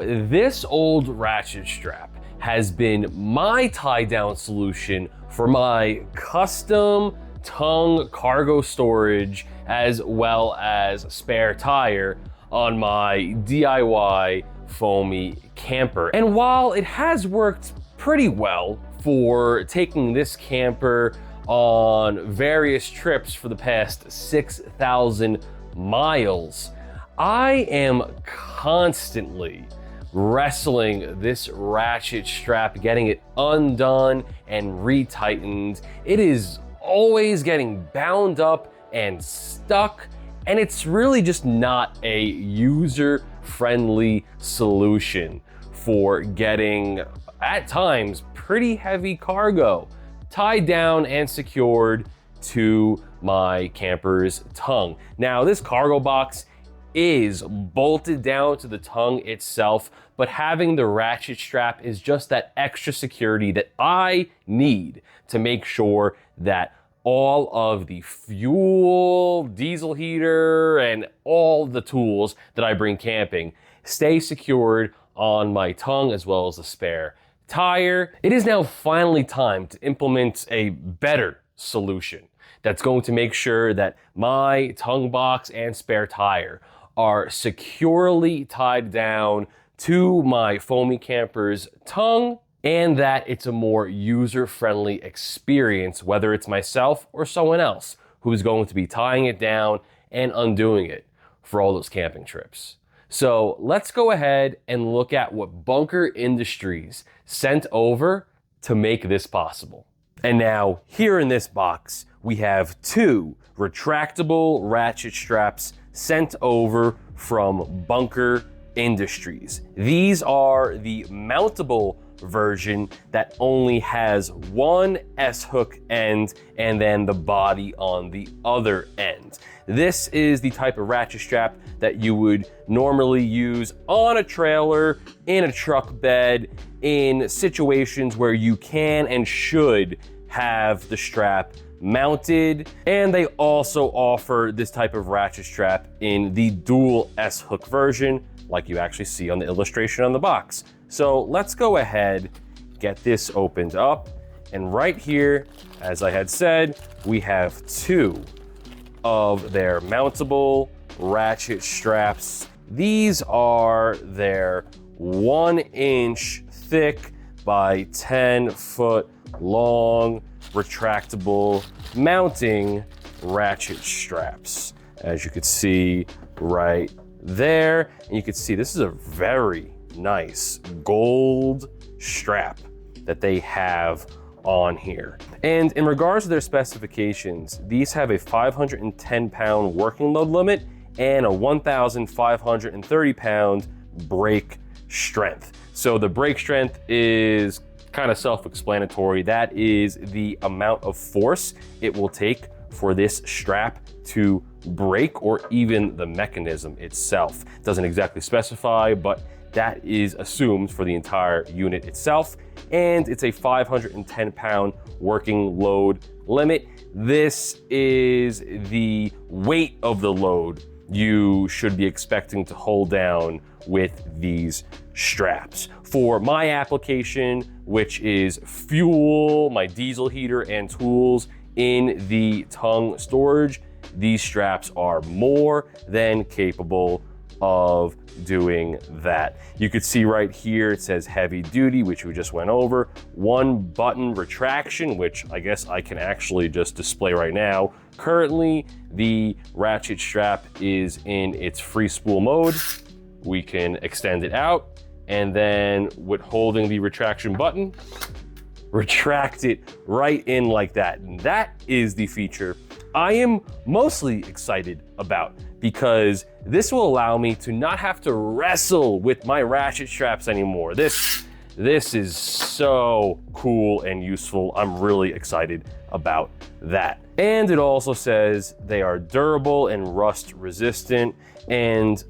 This old ratchet strap has been my tie down solution for my custom tongue cargo storage, as well as spare tire on my DIY Foamie Camper. And while it has worked pretty well for taking this camper on various trips for the past 6,000 miles, I am constantly wrestling this ratchet strap, getting it undone and retightened. It is always getting bound up and stuck, and it's really just not a user-friendly solution for getting, at times, pretty heavy cargo tied down and secured to my camper's tongue. Now, this cargo box is bolted down to the tongue itself, but having the ratchet strap is just that extra security that I need to make sure that all of the fuel, diesel heater, and all the tools that I bring camping stay secured on my tongue, as well as a spare tire. It is now finally time to implement a better solution that's going to make sure that my tongue box and spare tire are securely tied down to my Foamie Camper's tongue, and that it's a more user-friendly experience, whether it's myself or someone else who's going to be tying it down and undoing it for all those camping trips. So let's go ahead and look at what Bunker Industries sent over to make this possible. And now, here in this box, we have 2 retractable ratchet straps sent over from Bunker Industries. These are the mountable version that only has one S-hook end and then the body on the other end. This is the type of ratchet strap that you would normally use on a trailer, in a truck bed, in situations where you can and should have the strap mounted. And they also offer this type of ratchet strap in the dual S-hook version, like you actually see on the illustration on the box. So let's go ahead, get this opened up. And right here, as I had said, we have 2 of their mountable ratchet straps. These are their 1-inch thick by 10-foot long retractable mounting ratchet straps. As you could see right there, and you can see this is a very nice gold strap that they have on here. And in regards to their specifications, these have a 510-pound working load limit and a 1,530-pound brake strength. So the brake strength is kind of self-explanatory. That is the amount of force it will take for this strap to break, or even the mechanism itself. It doesn't exactly specify, but that is assumed for the entire unit itself. And it's a 510-pound working load limit. This is the weight of the load you should be expecting to hold down with these straps. For my application, which is fuel, my diesel heater, and tools in the tongue storage, these straps are more than capable of doing that. You could see right here, it says heavy duty, which we just went over. 1 button retraction, which I guess I can actually just display right now. Currently, the ratchet strap is in its free spool mode. We can extend it out, and then with holding the retraction button, retract it right in like that. And that is the feature I am mostly excited about, because this will allow me to not have to wrestle with my ratchet straps anymore. This is so cool and useful. I'm really excited about that. And it also says they are durable and rust resistant. And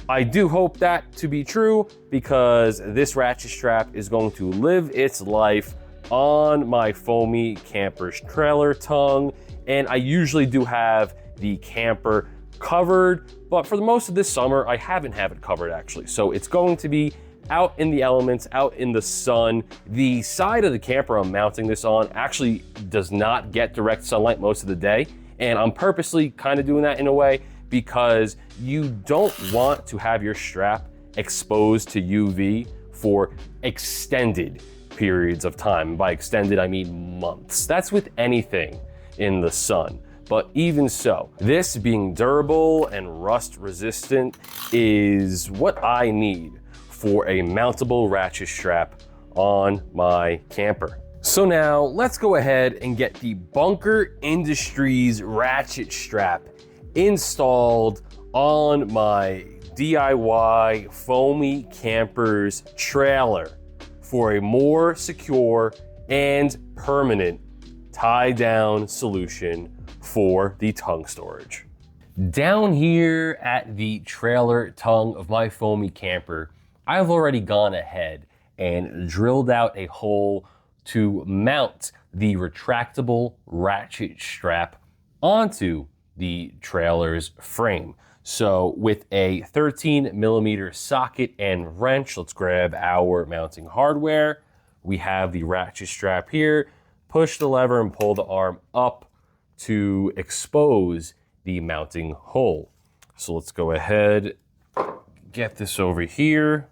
I do hope that to be true, because this ratchet strap is going to live its life on my Foamie Camper's trailer tongue. And I usually do have the camper covered, but for the most of this summer, I haven't have it covered actually. So it's going to be out in the elements, out in the sun. The side of the camper I'm mounting this on actually does not get direct sunlight most of the day. And I'm purposely kind of doing that in a way because you don't want to have your strap exposed to UV for extended periods of time. By extended, I mean months. That's with anything in the sun. But even so, this being durable and rust resistant is what I need for a mountable ratchet strap on my camper. So now let's go ahead and get the Bunker Industries ratchet strap installed on my DIY Foamie Camper's trailer for a more secure and permanent tie-down solution for the tongue storage. Down here at the trailer tongue of my Foamie Camper, I've already gone ahead and drilled out a hole to mount the retractable ratchet strap onto the trailer's frame. So with a 13mm socket and wrench, let's grab our mounting hardware. We have the ratchet strap here. Push the lever and pull the arm up to expose the mounting hole. So let's go ahead, get this over here,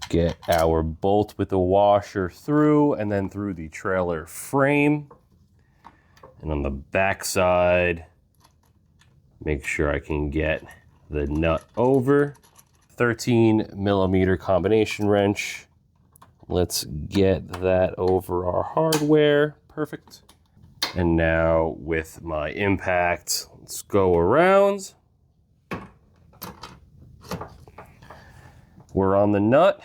get our bolt with the washer through and then through the trailer frame. And on the back side, make sure I can get the nut over. 13mm combination wrench. Let's get that over our hardware. Perfect. And now with my impact, let's go around. We're on the nut.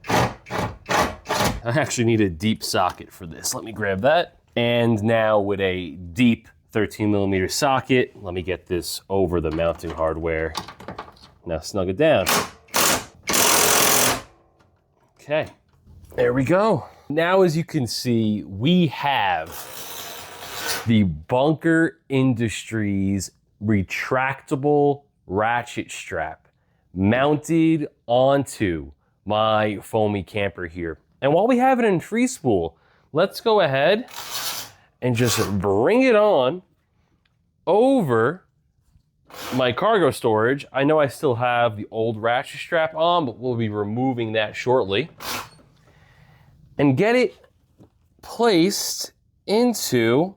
I actually need a deep socket for this. Let me grab that. And now with a deep 13mm socket, let me get this over the mounting hardware. Now snug it down. Okay, there we go. Now, as you can see, we have the Bunker Industries retractable ratchet strap mounted onto my Foamie Camper here. And while we have it in free spool, let's go ahead and just bring it on over my cargo storage. I know I still have the old ratchet strap on, but we'll be removing that shortly. And get it placed into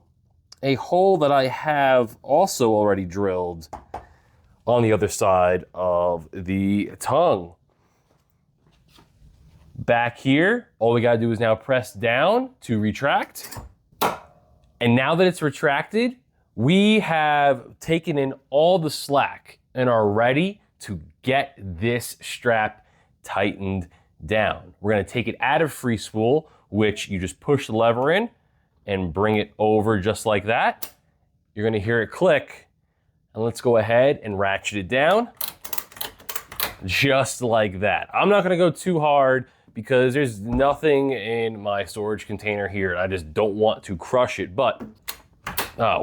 a hole that I have also already drilled on the other side of the tongue. Back here, all we gotta do is now press down to retract. And now that it's retracted, we have taken in all the slack and are ready to get this strap tightened down. We're gonna take it out of free spool, which you just push the lever in and bring it over just like that. You're gonna hear it click, and let's go ahead and ratchet it down just like that. I'm not gonna go too hard because there's nothing in my storage container here. I just don't want to crush it, but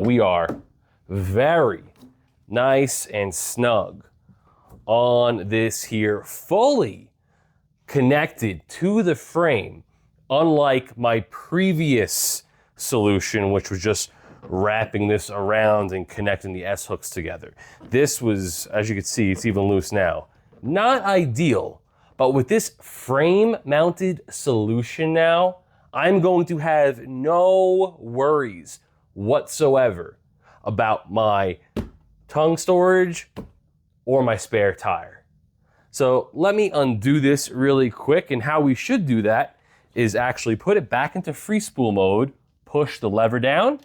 we are very nice and snug on this here, fully connected to the frame, unlike my previous solution, which was just wrapping this around and connecting the S-hooks together. This was, as you can see, it's even loose now. Not ideal, but with this frame-mounted solution now, I'm going to have no worries whatsoever about my tongue storage or my spare tire. So let me undo this really quick, and how we should do that is actually put it back into free spool mode, push the lever down,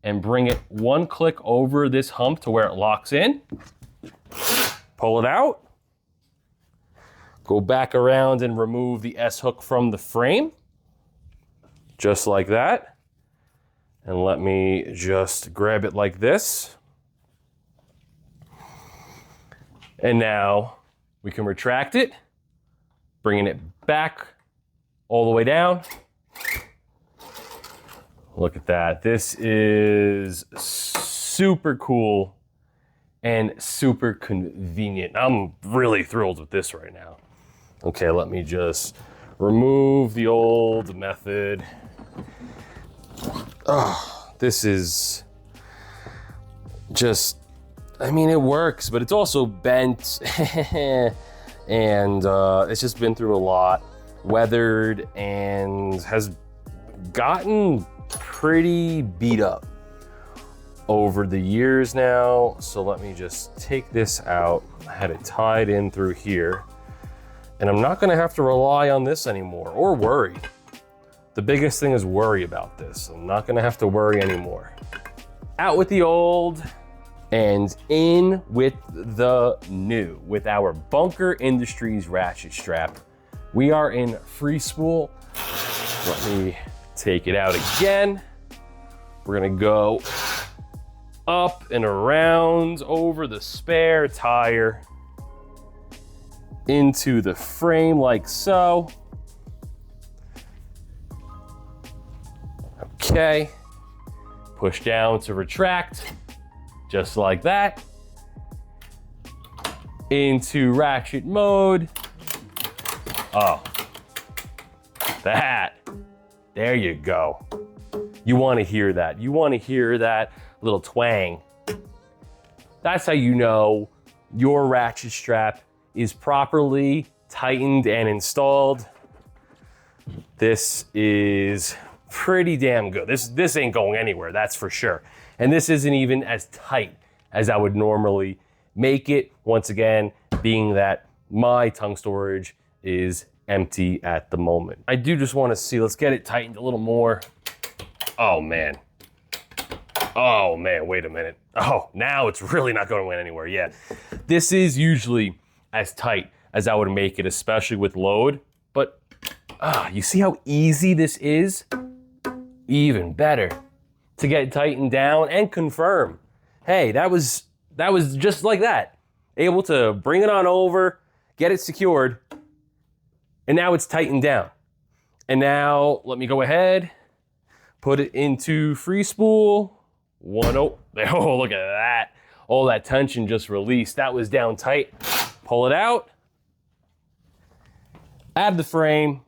and bring it one click over this hump to where it locks in. Pull it out. Go back around and remove the S-hook from the frame, just like that. And let me just grab it like this. And now we can retract it, bringing it back all the way down. Look at that. This is super cool and super convenient. I'm really thrilled with this right now. Okay, let me just remove the old method. Oh, this is just, I mean, it works, but it's also bent and it's just been through a lot, weathered, and has gotten pretty beat up over the years now. So let me just take this out. I had it tied in through here, and I'm not gonna have to rely on this anymore or worry. The biggest thing is worry about this. I'm not gonna have to worry anymore. Out with the old and in with the new. With our Bunker Industries ratchet strap, we are in free spool. Let me take it out again. We're gonna go up and around over the spare tire into the frame like so. Okay, push down to retract, just like that. Into ratchet mode. Oh, there you go. You wanna hear that. You wanna hear that little twang. That's how you know your ratchet strap is properly tightened and installed. This is pretty damn good. This ain't going anywhere, that's for sure. And this isn't even as tight as I would normally make it. Once again, being that my tongue storage is empty at the moment. I do just want to see, let's get it tightened a little more. Oh man, wait a minute. Oh, now it's really not going anywhere. Yeah, this is usually as tight as I would make it, especially with load. But you see how easy this is? Even better to get tightened down and confirm. Hey, that was just like that. Able to bring it on over, get it secured, and now it's tightened down. And now let me go ahead, put it into free spool. Oh, look at that. All that tension just released. That was down tight. Pull it out, add the frame.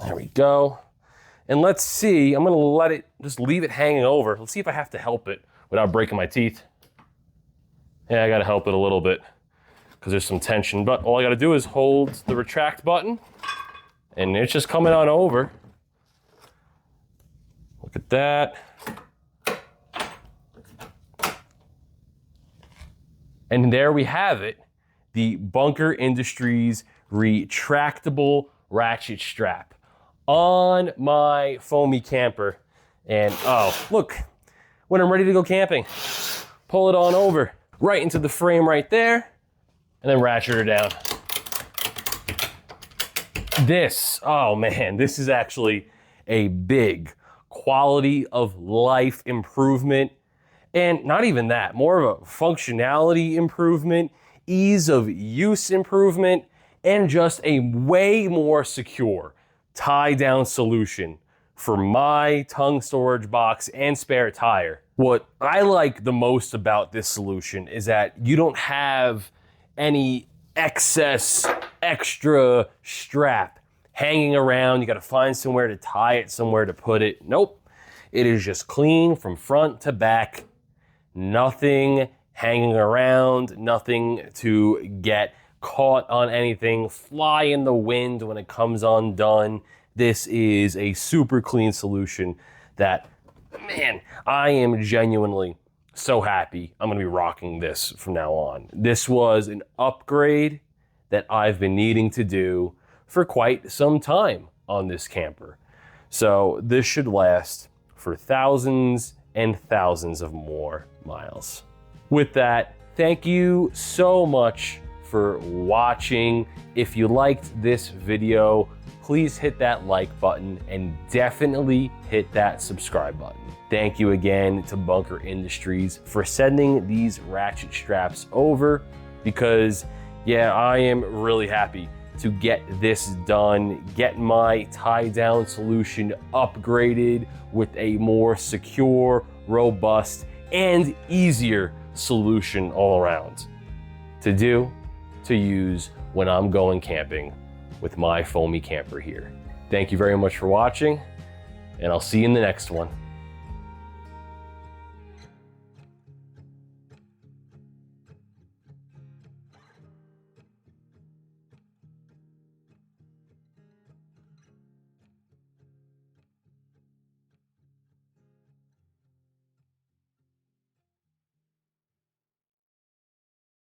There we go. And let's see, I'm gonna just leave it hanging over. Let's see if I have to help it without breaking my teeth. Yeah, I gotta help it a little bit because there's some tension, but all I gotta do is hold the retract button and it's just coming on over. Look at that. And there we have it, the Bunker Industries retractable ratchet strap on my Foamie Camper. And oh, look, when I'm ready to go camping, pull it on over, right into the frame right there, and then ratchet her down. Oh man, this is actually a big quality of life improvement. And not even that, more of a functionality improvement, ease of use improvement, and just a way more secure tie down solution for my tongue storage box and spare tire. What I like the most about this solution is that you don't have any excess extra strap hanging around. You gotta find somewhere to tie it, somewhere to put it. Nope, it is just clean from front to back. Nothing hanging around, nothing to get caught on anything, fly in the wind when it comes undone. This is a super clean solution that, man, I am genuinely so happy. I'm gonna be rocking this from now on. This was an upgrade that I've been needing to do for quite some time on this camper. So this should last for thousands and thousands of more miles. With that, thank you so much for watching. If you liked this video, please hit that like button and definitely hit that subscribe button. Thank you again to Bunker Industries for sending these ratchet straps over, because yeah, I am really happy to get this done, get my tie down solution upgraded with a more secure, robust, and easier solution all around to use when I'm going camping with my Foamie Camper here. Thank you very much for watching, and I'll see you in the next one.